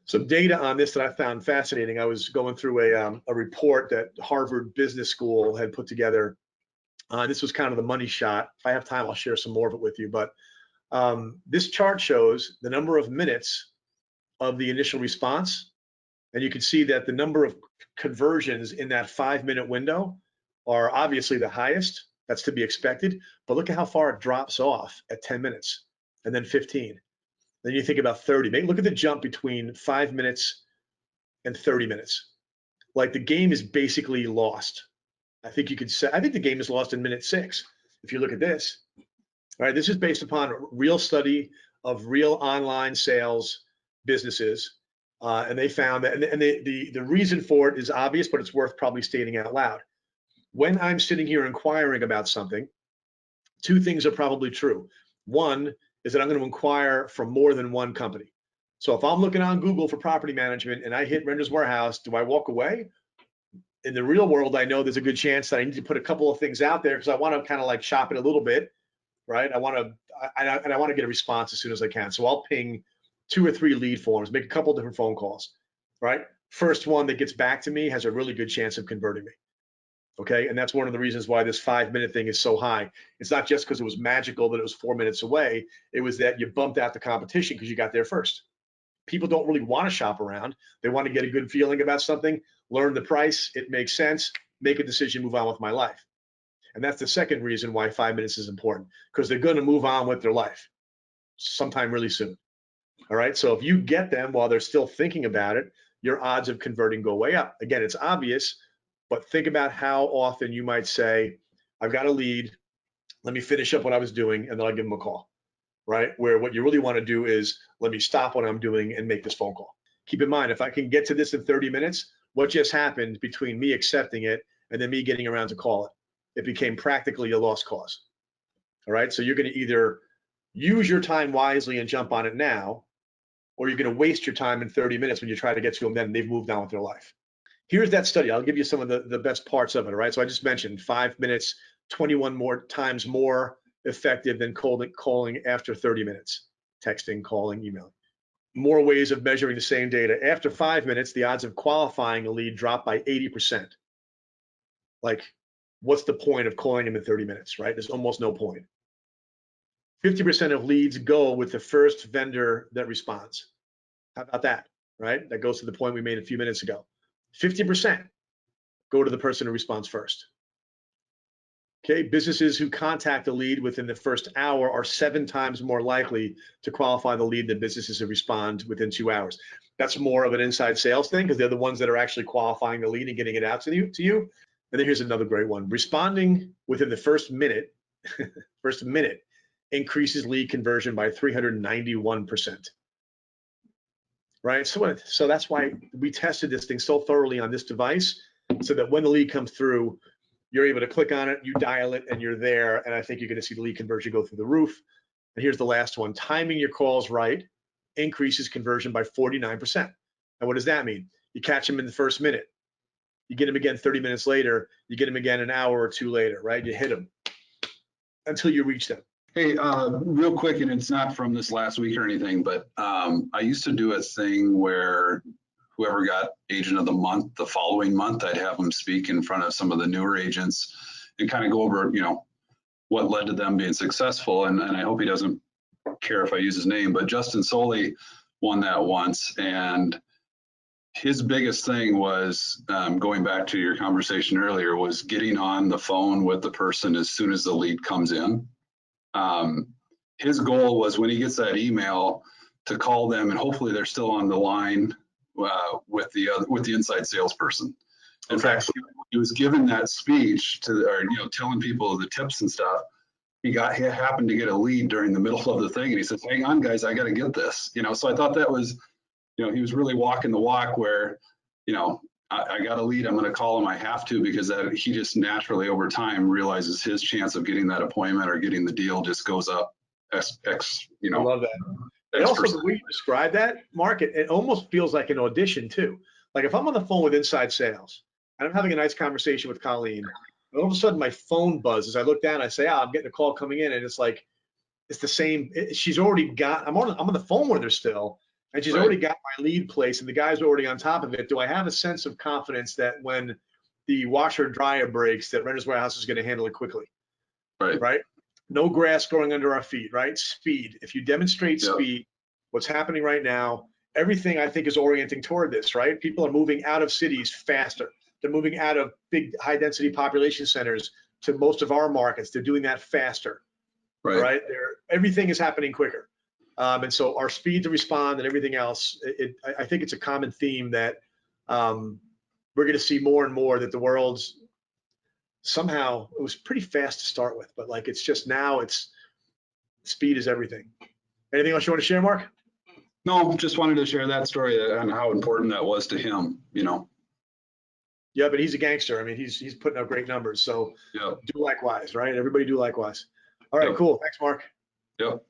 Some data on this that I found fascinating. I was going through a report that Harvard Business School had put together. This was kind of the money shot. If I have time, I'll share some more of it with you. But this chart shows the number of minutes of the initial response. And you can see that the number of conversions in that 5-minute window are obviously the highest. That's to be expected. But look at how far it drops off at 10 minutes and then 15. Then you think about 30. Look at the jump between 5 minutes and 30 minutes. Like the game is basically lost. I think you could say, I think the game is lost in minute 6. If you look at this, all right, this is based upon a real study of real online sales businesses. And they found that, and the reason for it is obvious, but it's worth probably stating out loud. When I'm sitting here inquiring about something, 2 things are probably true. One is that I'm going to inquire from more than one company. So if I'm looking on Google for property management and I hit Renters Warehouse, do I walk away? In the real world, I know there's a good chance that I need to put a couple of things out there because I want to kind of like shop it a little bit, right? I want to get a response as soon as I can. So I'll ping 2 or 3 lead forms, make a couple of different phone calls, right? First one that gets back to me has a really good chance of converting me. Okay, and that's one of the reasons why this 5-minute thing is so high. It's not just because it was magical that it was 4 minutes away. It was that you bumped out the competition because you got there first. People don't really want to shop around. They want to get a good feeling about something, learn the price, it makes sense, make a decision, move on with my life. And that's the second reason why 5 minutes is important, because they're going to move on with their life sometime really soon. All right, so if you get them while they're still thinking about it, your odds of converting go way up. Again, it's obvious, but think about how often you might say, I've got a lead, let me finish up what I was doing, and then I'll give them a call, right? Where what you really want to do is, let me stop what I'm doing and make this phone call. Keep in mind, if I can get to this in 30 minutes, what just happened between me accepting it and then me getting around to call it? It became practically a lost cause. All right, so you're going to either use your time wisely and jump on it now, or you're going to waste your time in 30 minutes when you try to get to them then and they've moved on with their life. Here's that study. I'll give you some of the best parts of it, all right? So I just mentioned 5 minutes, 21 more times more effective than calling after 30 minutes, texting, calling, emailing. More ways of measuring the same data. After 5 minutes, the odds of qualifying a lead drop by 80%. Like, what's the point of calling them in 30 minutes, right? There's almost no point. 50% of leads go with the first vendor that responds. How about that, right? That goes to the point we made a few minutes ago. 50% go to the person who responds first. Okay, businesses who contact a lead within the first hour are 7 times more likely to qualify the lead than businesses who respond within 2 hours. That's more of an inside sales thing because they're the ones that are actually qualifying the lead and getting it out to you. And then here's another great one. Responding within the first minute, increases lead conversion by 391%. Right, so that's why we tested this thing so thoroughly on this device, so that when the lead comes through, you're able to click on it, you dial it, and you're there. And I think you're going to see the lead conversion go through the roof. And here's the last one: timing your calls right increases conversion by 49%. And what does that mean? You catch them in the first minute, you get them again 30 minutes later, you get them again an hour or 2 later, right? You hit them until you reach them. Hey, real quick, and it's not from this last week or anything, but I used to do a thing where whoever got agent of the month the following month, I'd have them speak in front of some of the newer agents and kind of go over, what led to them being successful. And I hope he doesn't care if I use his name, but Justin Soley won that once. And his biggest thing was, going back to your conversation earlier, was getting on the phone with the person as soon as the lead comes in. His goal was, when he gets that email, to call them, and hopefully they're still on the line with the inside salesperson. In fact, he was given that speech telling people the tips and stuff. He happened to get a lead during the middle of the thing, and he says, "Hang on, guys, I got to get this." So I thought that was, he was really walking the walk where, I got a lead, I'm going to call him, I have to, because he just naturally over time realizes his chance of getting that appointment or getting the deal just goes up I love that. And also the way you describe that, Mark, it almost feels like an audition too. Like if I'm on the phone with inside sales and I'm having a nice conversation with Colleen, and all of a sudden my phone buzzes, I look down, I say, I'm getting a call coming in, and it's like, it's the same. She's already got, I'm on the phone with her still, and she's Right. already got my lead place and the guy's already on top of it, do I have a sense of confidence that when the washer dryer breaks, that Renters Warehouse is going to handle it quickly? Right. Right? No grass growing under our feet, right? Speed. If you demonstrate Yep. speed, what's happening right now, everything I think is orienting toward this, right? People are moving out of cities faster. They're moving out of big high density population centers to most of our markets. They're doing that faster. Right. All right. Everything is happening quicker. And so our speed to respond and everything else, I think it's a common theme that we're going to see more and more, that the world's somehow, it was pretty fast to start with, but like it's just now, it's speed is everything. Anything else you want to share, Mark? No, just wanted to share that story and how important that was to him, Yeah, but he's a gangster. I mean, he's putting up great numbers. So Yep. do likewise, right? Everybody do likewise. All right, Yep. cool. Thanks, Mark. Yep.